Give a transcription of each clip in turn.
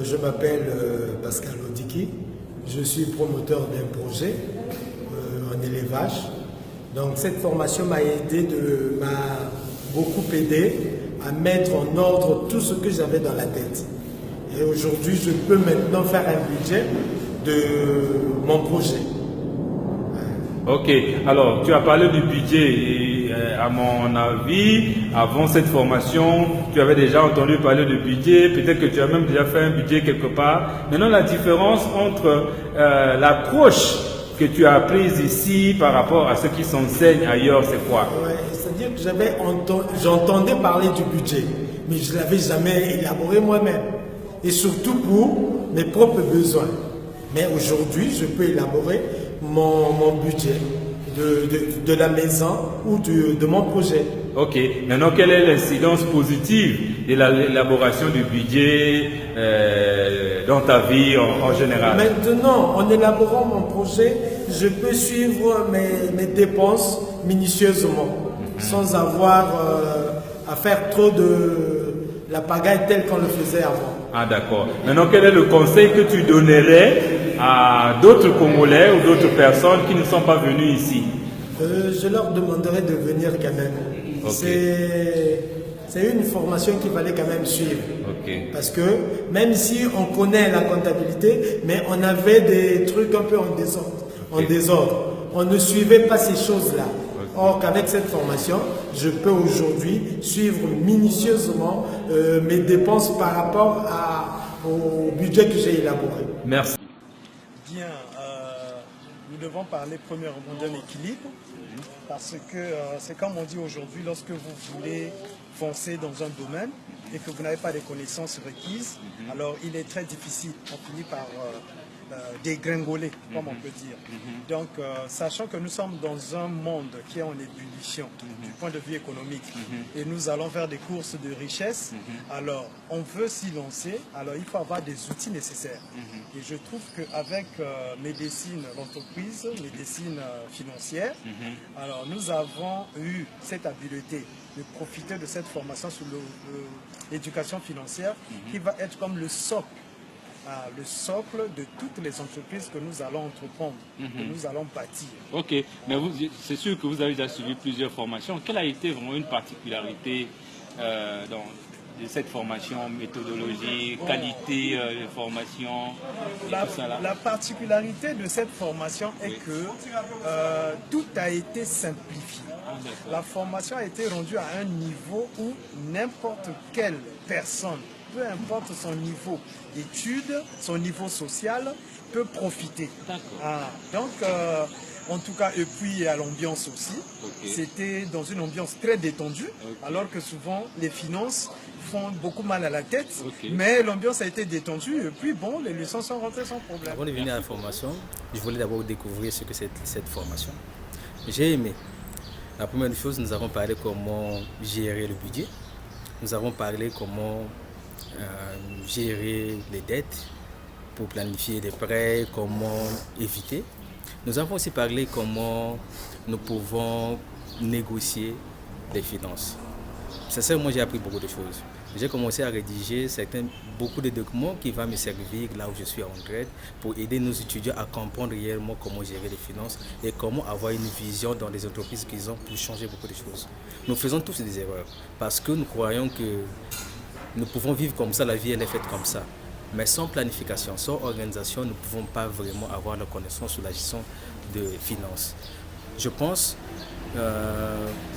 Je m'appelle Pascal Odiki. Je suis promoteur d'un projet en élevage. Donc cette formation m'a beaucoup aidé à mettre en ordre tout ce que j'avais dans la tête. Et aujourd'hui, je peux maintenant faire un budget de mon projet. Ok, alors tu as parlé du budget et à mon avis, avant cette formation, tu avais déjà entendu parler de budget, peut-être que tu as même déjà fait un budget quelque part. Maintenant, la différence entre l'approche que tu as prise ici par rapport à ce qui s'enseigne ailleurs, c'est quoi? Ouais, c'est-à-dire que j'entendais parler du budget, mais je ne l'avais jamais élaboré moi-même. Et surtout pour mes propres besoins. Mais aujourd'hui, je peux élaborer mon budget de la maison ou de mon projet. Ok. Maintenant, quelle est l'incidence positive de l'élaboration du budget dans ta vie en général? Maintenant, en élaborant mon projet, je peux suivre mes dépenses minutieusement, sans avoir à faire trop de la pagaille telle qu'on le faisait avant. Ah d'accord. Maintenant, quel est le conseil que tu donnerais à d'autres Congolais ou d'autres personnes qui ne sont pas venus ici? Je leur demanderais de venir quand même. Okay. C'est une formation qu'il fallait quand même suivre. Okay. Parce que même si on connaît la comptabilité, mais on avait des trucs un peu en désordre. On ne suivait pas ces choses-là. Or qu'avec cette formation, je peux aujourd'hui suivre minutieusement mes dépenses par rapport au budget que j'ai élaboré. Merci. Bien, nous devons parler premièrement d'un équilibre, parce que c'est comme on dit aujourd'hui, lorsque vous voulez foncer dans un domaine et que vous n'avez pas les connaissances requises, alors il est très difficile, on finit par dégringoler, comme on peut dire. Donc, sachant que nous sommes dans un monde qui est en ébullition du point de vue économique et nous allons vers des courses de richesse, alors on veut s'y lancer, alors il faut avoir des outils nécessaires. Et je trouve qu'avec Médecine, l'entreprise, Médecine financière, alors nous avons eu cette habileté de profiter de cette formation sur l'éducation financière qui va être comme le socle de toutes les entreprises que nous allons entreprendre, que nous allons bâtir. Ok, mais c'est sûr que vous avez déjà suivi plusieurs formations. Quelle a été vraiment une particularité de cette formation, méthodologie, qualité de formation, tout ça là? La particularité de cette formation est que tout a été simplifié. La formation a été rendue à un niveau où n'importe quelle personne, peu importe son niveau d'études, son niveau social, peut profiter. Donc, en tout cas, et puis à l'ambiance aussi. C'était dans une ambiance très détendue, alors que souvent les finances font beaucoup mal à la tête, mais l'ambiance a été détendue et puis bon, les leçons sont rentrées sans problème. Avant de venir à la formation, je voulais d'abord découvrir ce que c'est cette formation. J'ai aimé. La première chose, nous avons parlé comment gérer le budget. Nous avons parlé comment gérer les dettes pour planifier des prêts, comment éviter. Nous avons aussi parlé comment nous pouvons négocier les finances. Sincèrement, j'ai appris beaucoup de choses. J'ai commencé à rédiger beaucoup de documents qui vont me servir là où je suis en retraite pour aider nos étudiants à comprendre réellement comment gérer les finances et comment avoir une vision dans les entreprises qu'ils ont pour changer beaucoup de choses. Nous faisons tous des erreurs parce que nous croyons que nous pouvons vivre comme ça, la vie elle est faite comme ça. Mais sans planification, sans organisation, nous ne pouvons pas vraiment avoir la connaissance sur la gestion de finances. Je pense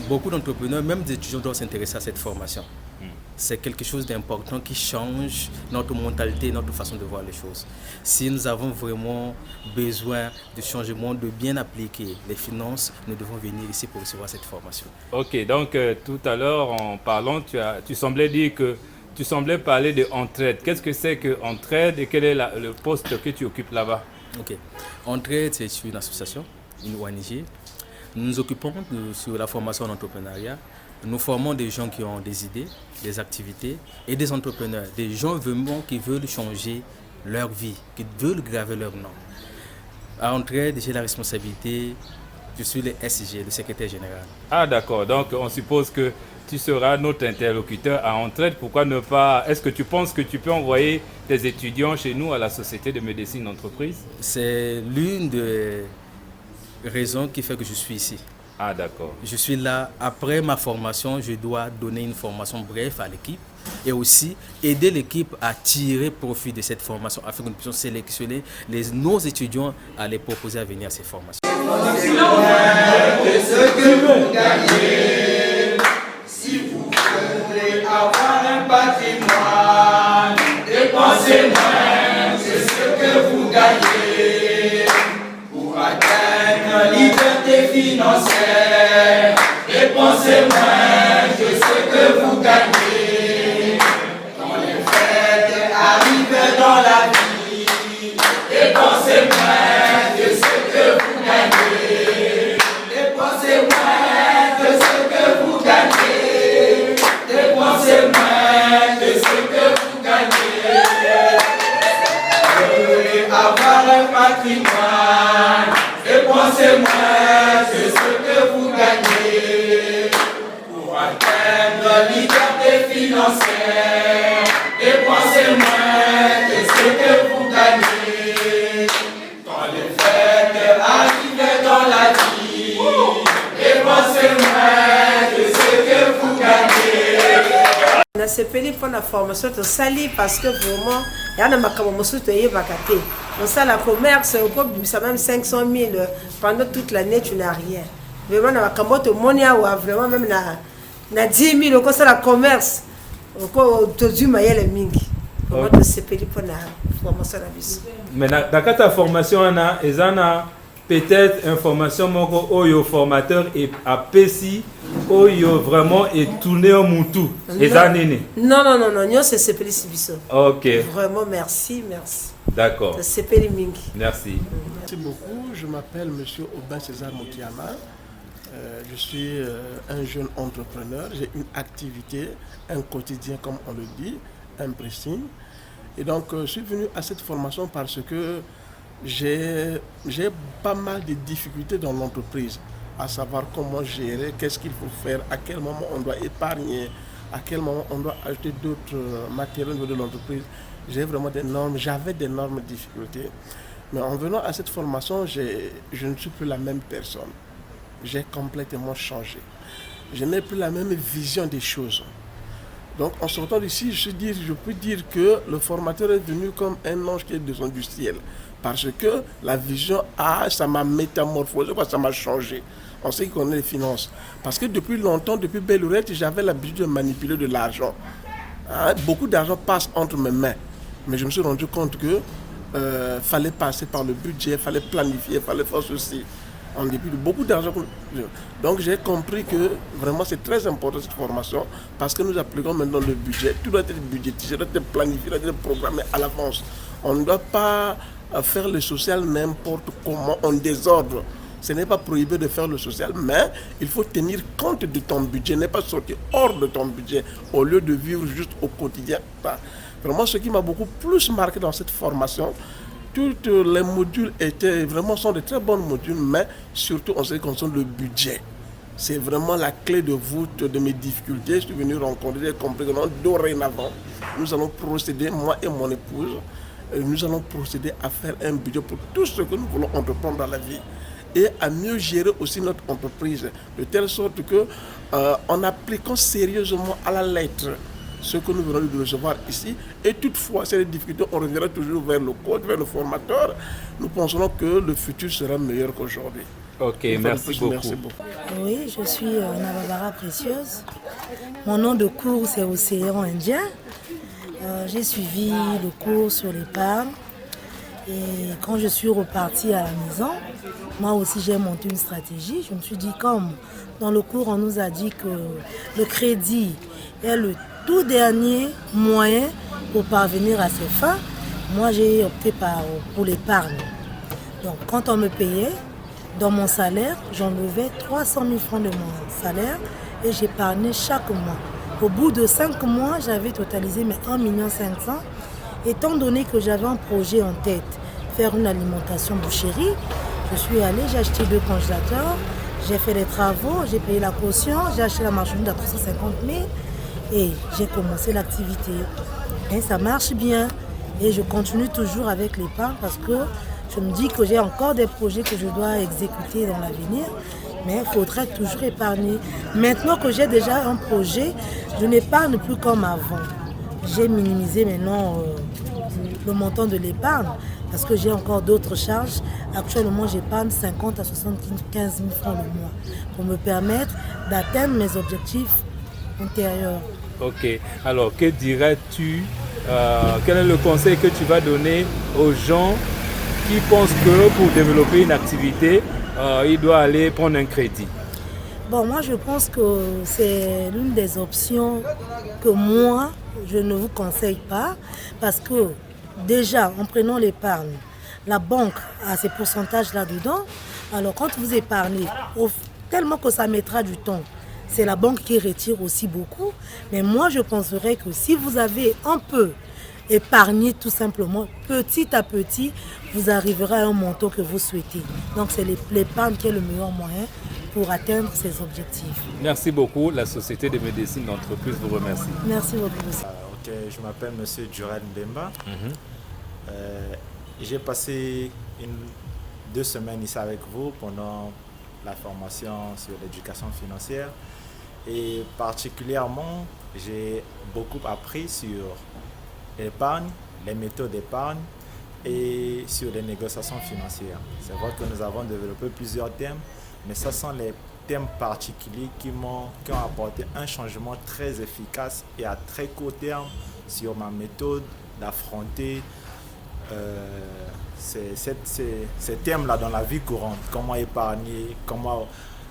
beaucoup d'entrepreneurs, même des étudiants, doivent s'intéresser à cette formation. C'est quelque chose d'important qui change notre mentalité, notre façon de voir les choses. Si nous avons vraiment besoin de changement, de bien appliquer les finances, nous devons venir ici pour recevoir cette formation. Ok, donc tout à l'heure en parlant, tu semblais dire que tu semblais parler de Entraide. Qu'est-ce que c'est que Entraide et quel est le poste que tu occupes là-bas? Ok, Entraide, c'est une association, une ONG. Nous nous occupons sur la formation en entrepreneuriat. Nous formons des gens qui ont des idées, des activités et des entrepreneurs. Des gens vraiment qui veulent changer leur vie, qui veulent graver leur nom. À Entraide, j'ai la responsabilité Je suis le SG, le secrétaire général. Ah d'accord, donc on suppose que tu seras notre interlocuteur à Entraide. Pourquoi ne pas... Est-ce que tu penses que tu peux envoyer tes étudiants chez nous à la Société de médecine d'entreprise? C'est l'une des raisons qui fait que je suis ici. Ah d'accord. Je suis là, après ma formation, je dois donner une formation brève à l'équipe et aussi aider l'équipe à tirer profit de cette formation afin que nous puissions sélectionner nos étudiants à les proposer à venir à ces formations. Ce que vous gagnez, si vous voulez avoir un patrimoine, dépensez moins que ce que vous gagnez. Pour atteindre la liberté financière, dépensez moins que ce que vous gagnez. Quand les fêtes arrivent dans la vie, dépensez moins que ce que vous gagnez. Dépensez moins que ce que vous gagnez. Dépensez moins que ce que vous gagnez. Vous voulez avoir un patrimoine, dépensez moins que ce que vous gagnez. Pour atteindre la liberté financière, dépensez moins que ce que vous gagnez. Quand les fêtes arrivent dans la vie, dépensez moins que ce que vous gagnez. nasepeli pour la formation de sali parce que vraiment il y a des makambo to yebakate on ça la commerce ça même 500 000 pendant toute l'année tu n'as rien vraiment na makambo to monia ou vraiment même na 10 000 ko ça la commerce ko to duma yele mingi vraiment nasepeli pour la formation la biso mais dans ta formation ana ezana peut-être information moko oyo formateur et apesi oyo vraiment est tourné au mutu ezanene non nyo c'est sepeli sibiso. OK, Vraiment merci d'accord, sepeli mingi. merci. Merci beaucoup. Je m'appelle Monsieur Aubin César Mokiama. Je suis un jeune entrepreneur. J'ai une activité, un quotidien comme on le dit, un pressing. Et donc je suis venu à cette formation parce que j'ai pas mal de difficultés dans l'entreprise, à savoir comment gérer, qu'est-ce qu'il faut faire, à quel moment on doit épargner, à quel moment on doit acheter d'autres matériaux de l'entreprise. J'avais d'énormes difficultés. Mais en venant à cette formation, je ne suis plus la même personne. J'ai complètement changé. Je n'ai plus la même vision des choses. Donc en sortant d'ici, je peux dire que le formateur est venu comme un ange qui est descendu du ciel. Parce que la vision, ça m'a métamorphosé, ça m'a changé. On sait qu'on est les finances. Parce que depuis longtemps, depuis belle lurette, j'avais l'habitude de manipuler de l'argent. Beaucoup d'argent passe entre mes mains. Mais je me suis rendu compte que fallait passer par le budget, il fallait planifier, il fallait faire ceci. En dépit de beaucoup d'argent. Donc j'ai compris que vraiment c'est très important cette formation parce que nous appliquons maintenant le budget. Tout doit être budgétisé, doit être planifié, doit être programmé à l'avance. On ne doit pas faire le social n'importe comment, en désordre. Ce n'est pas prohibé de faire le social, mais il faut tenir compte de ton budget, ne pas sortir hors de ton budget au lieu de vivre juste au quotidien. Vraiment, ce qui m'a beaucoup plus marqué dans cette formation, tous les modules sont de très bons modules, mais surtout en ce qui concerne le budget. C'est vraiment la clé de voûte de mes difficultés. Je suis venu rencontrer, j'ai compris que dorénavant, nous allons procéder, moi et mon épouse, nous allons procéder à faire un budget pour tout ce que nous voulons entreprendre dans la vie et à mieux gérer aussi notre entreprise, de telle sorte que en appliquant sérieusement à la lettre ce que nous venons de recevoir ici, et toutefois, c'est les difficultés, on reviendra toujours vers le coach, vers le formateur. Nous pensons que le futur sera meilleur qu'aujourd'hui. OK, merci beaucoup. Oui, je suis Nababara Précieuse. Mon nom de cours, c'est Océan Indien. J'ai suivi le cours sur l'épargne. Et quand je suis repartie à la maison, moi aussi j'ai monté une stratégie. Je me suis dit, comme dans le cours, on nous a dit que le crédit est le tout dernier moyen pour parvenir à ses fins, moi j'ai opté pour l'épargne. Donc quand on me payait, dans mon salaire, j'enlevais 300 000 francs de mon salaire et j'épargnais chaque mois. Au bout de 5 mois, j'avais totalisé mes 1,5 million. Étant donné que j'avais un projet en tête, faire une alimentation boucherie, Je suis allée, j'ai acheté 2 congélateurs, j'ai fait les travaux, j'ai payé la caution, j'ai acheté la marchandise à 350 000 et j'ai commencé l'activité. Et ça marche bien. Et je continue toujours avec l'épargne parce que je me dis que j'ai encore des projets que je dois exécuter dans l'avenir. Mais il faudrait toujours épargner. Maintenant que j'ai déjà un projet, je n'épargne plus comme avant. J'ai minimisé maintenant le montant de l'épargne parce que j'ai encore d'autres charges. Actuellement, j'épargne 50 à 75 000 francs le mois pour me permettre d'atteindre mes objectifs intérieurs. Ok, alors que dirais-tu, quel est le conseil que tu vas donner aux gens qui pensent que pour développer une activité, il doit aller prendre un crédit? Bon, moi je pense que c'est l'une des options que moi, je ne vous conseille pas parce que déjà, en prenant l'épargne, la banque a ses pourcentages là-dedans. Alors quand vous épargnez, tellement que ça mettra du temps, c'est la banque qui retire aussi beaucoup. Mais moi, je penserais que si vous avez un peu épargné tout simplement, petit à petit, vous arriverez à un montant que vous souhaitez. Donc c'est l'épargne qui est le meilleur moyen pour atteindre ces objectifs. Merci beaucoup. La Société de médecine d'entreprise vous remercie. Merci beaucoup. Ok, je m'appelle Monsieur Durel Mbemba. J'ai passé 2 semaines ici avec vous pendant la formation sur l'éducation financière. Et particulièrement, j'ai beaucoup appris sur l'épargne, les méthodes d'épargne et sur les négociations financières. C'est vrai que nous avons développé plusieurs thèmes, mais ce sont les thèmes particuliers qui ont apporté un changement très efficace et à très court terme sur ma méthode d'affronter ces thèmes-là dans la vie courante. Comment épargner, comment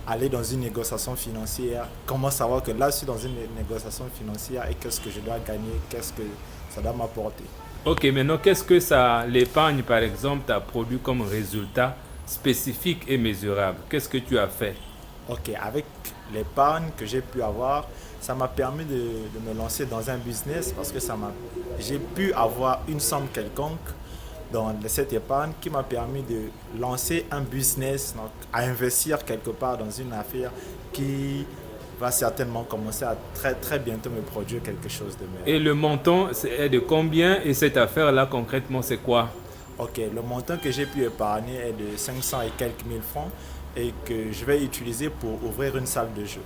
aller dans une négociation financière, comment savoir que là je suis dans une négociation financière et qu'est-ce que je dois gagner, qu'est-ce que ça doit m'apporter. Ok, maintenant qu'est-ce que l'épargne par exemple t'a produit comme résultat spécifique et mesurable? Qu'est-ce que tu as fait? Ok, avec l'épargne que j'ai pu avoir, ça m'a permis de me lancer dans un business parce que j'ai pu avoir une somme quelconque dans cette épargne qui m'a permis de lancer un business, donc à investir quelque part dans une affaire qui va certainement commencer à très bientôt me produire quelque chose de meilleur. Et le montant est de combien et cette affaire-là concrètement c'est quoi? Ok, le montant que j'ai pu épargner est de 500 et quelques mille francs et que je vais utiliser pour ouvrir une salle de jeu.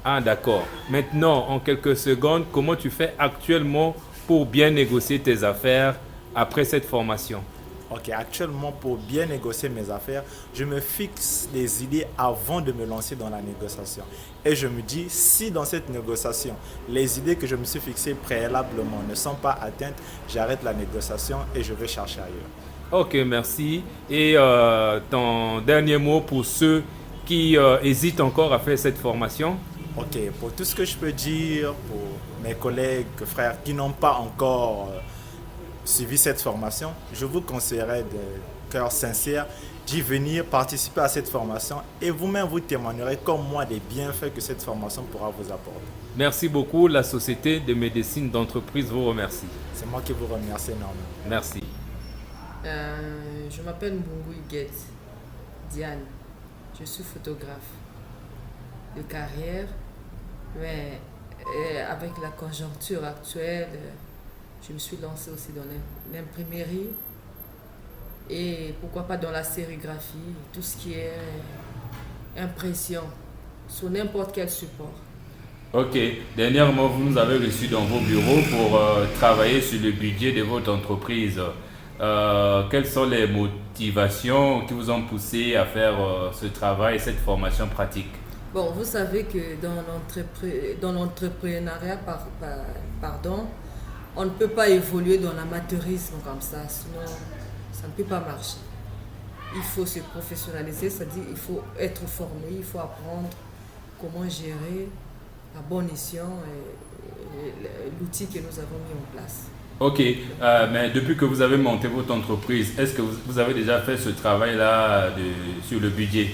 Ah d'accord. Maintenant, en quelques secondes, comment tu fais actuellement pour bien négocier tes affaires après cette formation? Ok, actuellement, pour bien négocier mes affaires, je me fixe des idées avant de me lancer dans la négociation. Et je me dis, si dans cette négociation, les idées que je me suis fixées préalablement ne sont pas atteintes, j'arrête la négociation et je vais chercher ailleurs. Ok, merci. Et ton dernier mot pour ceux qui hésitent encore à faire cette formation? Ok, pour tout ce que je peux dire, pour mes collègues, frères qui n'ont pas encore suivi cette formation, je vous conseillerais de cœur sincère d'y venir participer à cette formation et vous-même vous témoignerez comme moi des bienfaits que cette formation pourra vous apporter. Merci beaucoup. La Société de médecine d'entreprise vous remercie. C'est moi qui vous remercie énormément. Merci. Je m'appelle Mbungu Iguet Diane. Je suis photographe de carrière, mais avec la conjoncture actuelle, je me suis lancée aussi dans l'imprimerie et pourquoi pas dans la sérigraphie, tout ce qui est impression sur n'importe quel support. Ok, dernièrement vous nous avez reçus dans vos bureaux pour travailler sur le budget de votre entreprise. Quelles sont les motivations qui vous ont poussé à faire ce travail, cette formation pratique? Bon, vous savez que dans l'entrepreneuriat, on ne peut pas évoluer dans l'amateurisme comme ça, sinon ça ne peut pas marcher. Il faut se professionnaliser, c'est-à-dire il faut être formé, il faut apprendre comment gérer à bon escient l'outil que nous avons mis en place. Ok, mais depuis que vous avez monté votre entreprise, est-ce que vous avez déjà fait ce travail-là sur le budget?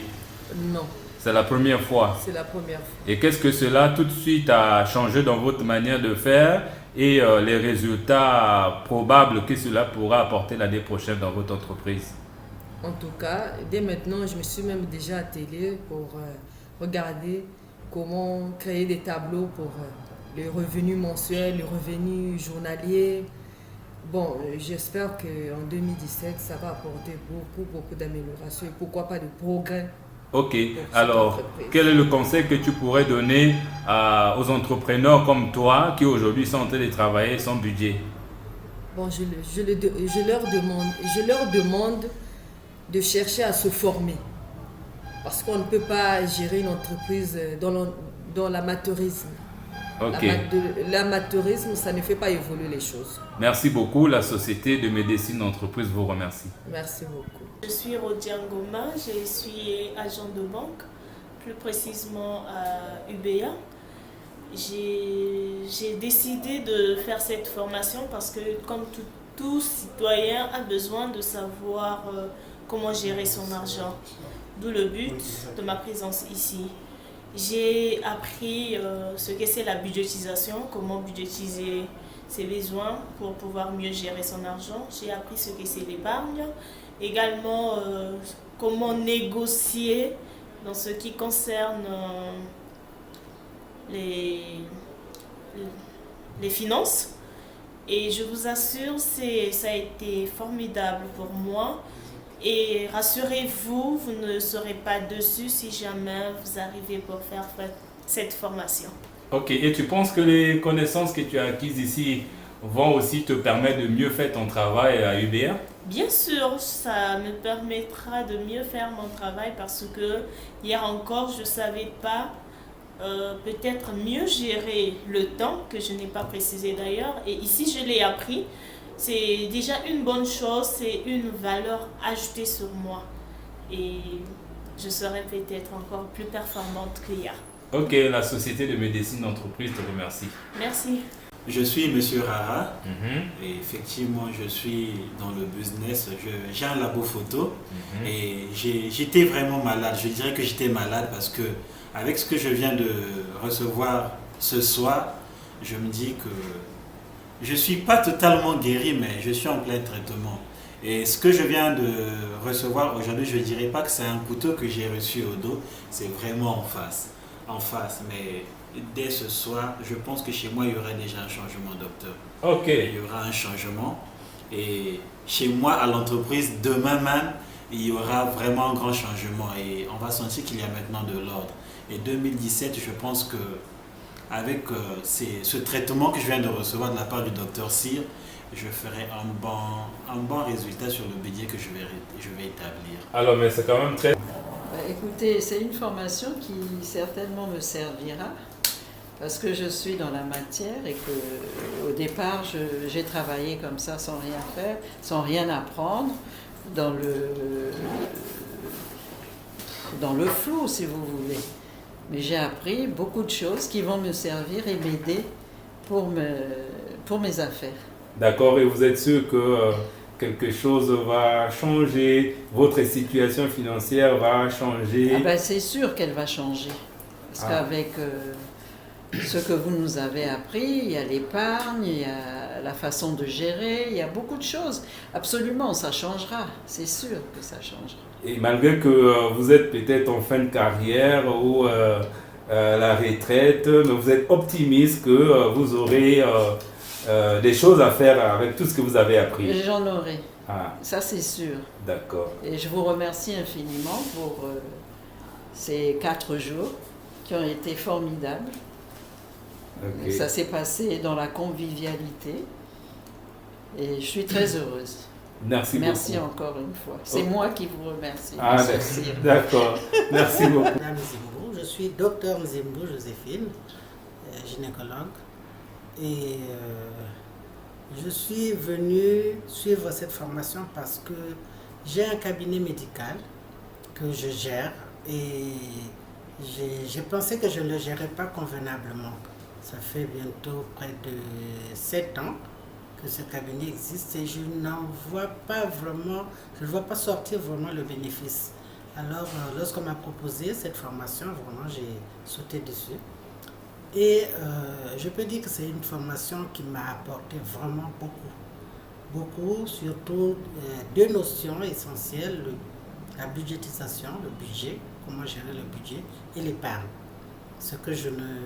Non. C'est la première fois? C'est la première fois. Et qu'est-ce que cela tout de suite a changé dans votre manière de faire et les résultats probables que cela pourra apporter l'année prochaine dans votre entreprise? En tout cas, dès maintenant, je me suis même déjà attelée pour regarder comment créer des tableaux pour les revenus mensuels, les revenus journaliers. Bon, j'espère qu'en 2017, ça va apporter beaucoup d'améliorations et pourquoi pas de progrès. Ok, alors quel est le conseil que tu pourrais donner aux entrepreneurs comme toi qui aujourd'hui sont en train de travailler sans budget? Bon, je leur demande de chercher à se former. Parce qu'on ne peut pas gérer une entreprise dans l'amateurisme. Ok. L'amateurisme, ça ne fait pas évoluer les choses. Merci beaucoup. La Société de médecine d'entreprise vous remercie. Merci beaucoup. Je suis Rodian Goma, je suis agent de banque, plus précisément à UBA. J'ai décidé de faire cette formation parce que comme tout citoyen a besoin de savoir comment gérer son argent. D'où le but de ma présence ici. J'ai appris ce que c'est la budgétisation, comment budgétiser ses besoins pour pouvoir mieux gérer son argent. J'ai appris ce que c'est l'épargne. Également, comment négocier dans ce qui concerne les finances. Et je vous assure, ça a été formidable pour moi. Et rassurez-vous, vous ne serez pas déçus si jamais vous arrivez pour faire cette formation. Ok, et tu penses que les connaissances que tu as acquises ici vont aussi te permettre de mieux faire ton travail à UBA? Bien sûr, ça me permettra de mieux faire mon travail parce que hier encore, je ne savais pas peut-être mieux gérer le temps, que je n'ai pas précisé d'ailleurs. Et ici, je l'ai appris. C'est déjà une bonne chose, c'est une valeur ajoutée sur moi. Et je serai peut-être encore plus performante qu'hier. Ok, la Société de médecine d'entreprise te remercie. Merci. Je suis Monsieur Rara et effectivement je suis dans le business, j'ai un labo photo et j'étais vraiment malade, je dirais que j'étais malade parce que avec ce que je viens de recevoir ce soir, je me dis que je ne suis pas totalement guéri mais je suis en plein traitement. Et ce que je viens de recevoir aujourd'hui, je ne dirais pas que c'est un couteau que j'ai reçu au dos, c'est vraiment en face, mais dès ce soir, je pense que chez moi, il y aura déjà un changement, docteur. Ok. Il y aura un changement. Et chez moi, à l'entreprise, demain même, il y aura vraiment un grand changement. Et on va sentir qu'il y a maintenant de l'ordre. Et 2017, je pense que avec ce traitement que je viens de recevoir de la part du docteur Cyr, je ferai un bon résultat sur le budget que je vais établir. Alors, mais c'est quand même très... Écoutez, c'est une formation qui certainement me servira parce que je suis dans la matière et qu'au départ, j'ai travaillé comme ça sans rien faire, sans rien apprendre, dans le flou, si vous voulez. Mais j'ai appris beaucoup de choses qui vont me servir et m'aider pour mes affaires. D'accord, et vous êtes sûr que quelque chose va changer, votre situation financière va changer? C'est sûr qu'elle va changer. Parce qu'avec ce que vous nous avez appris, il y a l'épargne, il y a la façon de gérer, il y a beaucoup de choses. Absolument, ça changera, c'est sûr que ça changera. Et malgré que vous êtes peut-être en fin de carrière ou la retraite, mais vous êtes optimiste que vous aurez des choses à faire avec tout ce que vous avez appris? J'en aurai, ça c'est sûr. D'accord. Et je vous remercie infiniment pour ces 4 jours qui ont été formidables. Okay. Ça s'est passé dans la convivialité et je suis très heureuse. Merci beaucoup. Merci encore une fois. C'est moi qui vous remercie. D'accord. Merci beaucoup. Madame Zimbo, je suis docteur Zimbo Joséphine, gynécologue. Et je suis venue suivre cette formation parce que j'ai un cabinet médical que je gère et j'ai pensé que je ne le gérais pas convenablement. Ça fait bientôt près de 7 ans que ce cabinet existe et je n'en vois pas vraiment, je ne vois pas sortir vraiment le bénéfice. Alors, lorsqu'on m'a proposé cette formation, vraiment, j'ai sauté dessus. Et je peux dire que c'est une formation qui m'a apporté vraiment beaucoup. Beaucoup, surtout 2 notions essentielles. la budgétisation, le budget, comment gérer le budget et l'épargne. Ce que je ne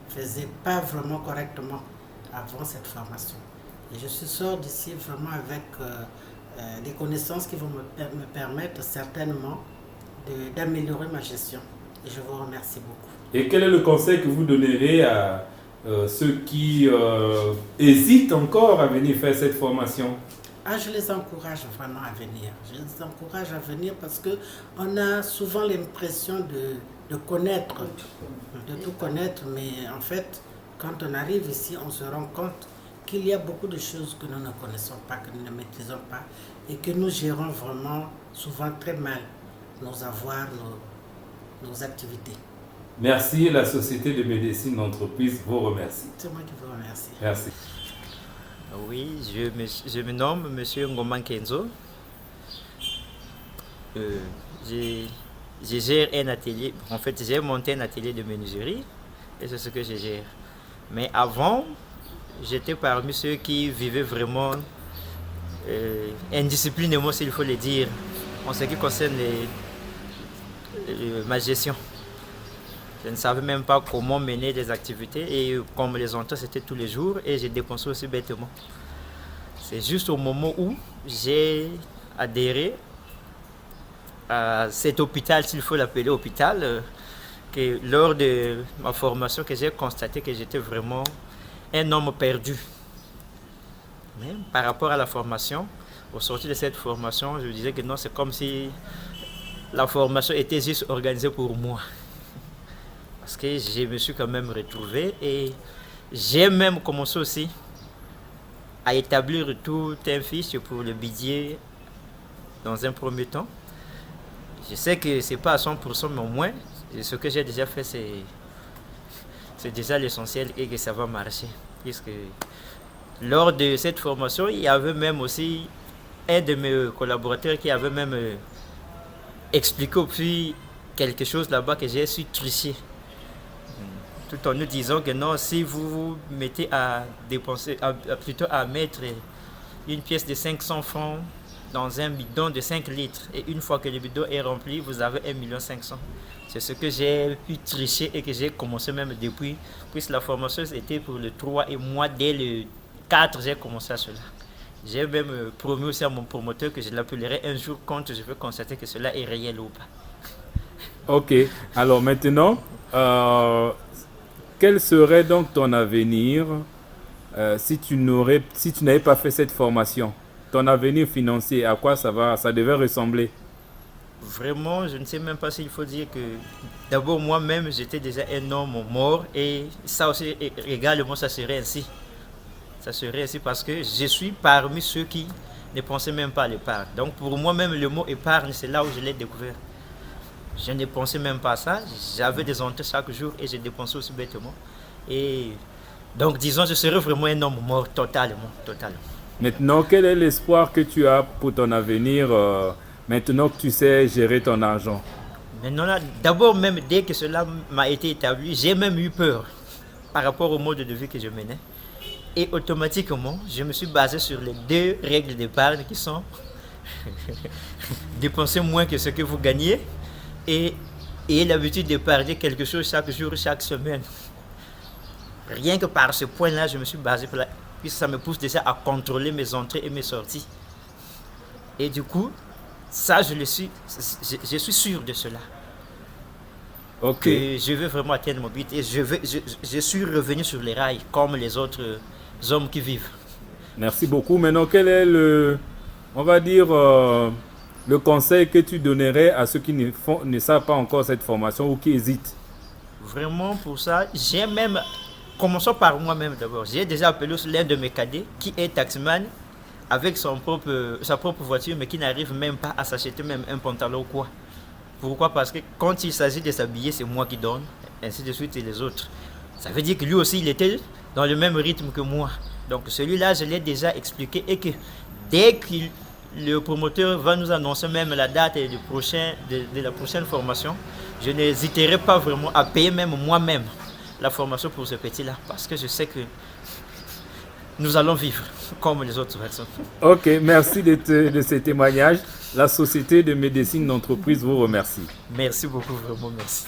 faisais pas vraiment correctement avant cette formation. Et je sors d'ici vraiment avec des connaissances qui vont me permettre certainement d'améliorer ma gestion. Et je vous remercie beaucoup. Et quel est le conseil que vous donnerez à ceux qui hésitent encore à venir faire cette formation? Je les encourage vraiment à venir. Je les encourage à venir parce qu'on a souvent l'impression de connaître, de tout connaître, mais en fait, quand on arrive ici, on se rend compte qu'il y a beaucoup de choses que nous ne connaissons pas, que nous ne maîtrisons pas, et que nous gérons vraiment souvent très mal nos avoirs, nos activités. Merci, la Société de médecine d'entreprise vous remercie. C'est moi qui vous remercie. Merci. Oui, je me nomme M. Ngoma Kenzo. Je gère un atelier, en fait j'ai monté un atelier de menuiserie et c'est ce que je gère. Mais avant, j'étais parmi ceux qui vivaient vraiment indisciplinément, s'il faut le dire, en ce qui concerne ma gestion. Je ne savais même pas comment mener des activités et comme les entrées c'était tous les jours et j'ai dépensé aussi bêtement. C'est juste au moment où j'ai adhéré à cet hôpital, s'il faut l'appeler hôpital, que lors de ma formation que j'ai constaté que j'étais vraiment un homme perdu. Mais par rapport à la formation, au sortir de cette formation, je disais que non, c'est comme si la formation était juste organisée pour moi. Parce que je me suis quand même retrouvé et j'ai même commencé aussi à établir tout un fiche pour le budget dans un premier temps. Je sais que ce n'est pas à 100%, mais au moins, ce que j'ai déjà fait, c'est déjà l'essentiel et que ça va marcher. Puisque lors de cette formation, il y avait même aussi un de mes collaborateurs qui avait même expliqué puis quelque chose là-bas que j'ai su tricher. Tout en nous disant que non, si vous vous mettez à dépenser, plutôt à mettre une pièce de 500 francs dans un bidon de 5 litres et une fois que le bidon est rempli, vous avez 1 500 000. C'est ce que j'ai pu tricher et que j'ai commencé même depuis, puisque la formation était pour le 3 et moi dès le 4 j'ai commencé à cela. J'ai même promis aussi à mon promoteur que je l'appellerai un jour quand je veux constater que cela est réel ou pas. Ok, alors maintenant, quel serait donc ton avenir si tu n'avais pas fait cette formation? Ton avenir financier, à quoi ça devait ressembler? Vraiment, je ne sais même pas s'il faut dire que d'abord moi-même j'étais déjà un homme mort et ça aussi également ça serait ainsi. Ça serait ainsi parce que je suis parmi ceux qui ne pensaient même pas à l'épargne. Donc pour moi-même le mot épargne, c'est là où je l'ai découvert. Je ne pensais même pas à ça. J'avais des entrées chaque jour et je dépensais aussi bêtement. Et donc disons, je serais vraiment un homme mort totalement. Maintenant, quel est l'espoir que tu as pour ton avenir maintenant que tu sais gérer ton argent? Maintenant, d'abord même dès que cela m'a été établi, j'ai même eu peur par rapport au mode de vie que je menais. Et automatiquement, je me suis basé sur les 2 règles d'épargne qui sont dépenser moins que ce que vous gagnez et l'habitude d'épargner quelque chose chaque jour, chaque semaine. Rien que par ce point-là, je me suis basé puisque ça me pousse déjà à contrôler mes entrées et mes sorties. Et du coup, ça, je suis sûr de cela. Okay. Que je veux vraiment atteindre mon but et je suis revenu sur les rails comme les autres hommes qui vivent. Merci beaucoup. Maintenant, quel est le conseil que tu donnerais à ceux qui ne savent pas encore cette formation ou qui hésitent? Vraiment pour ça, j'ai même, commençons par moi-même d'abord, j'ai déjà appelé l'un de mes cadets qui est taximan avec sa propre voiture mais qui n'arrive même pas à s'acheter même un pantalon ou quoi. Pourquoi? Parce que quand il s'agit de s'habiller, c'est moi qui donne, ainsi de suite et les autres. Ça veut dire que lui aussi, il était dans le même rythme que moi. Donc celui-là, je l'ai déjà expliqué et que dès que le promoteur va nous annoncer même la date de la prochaine formation, je n'hésiterai pas vraiment à payer même moi-même la formation pour ce petit-là. Parce que je sais que nous allons vivre comme les autres personnes. Ok, merci de ces témoignages. La Société de médecine d'entreprise vous remercie. Merci beaucoup, vraiment merci.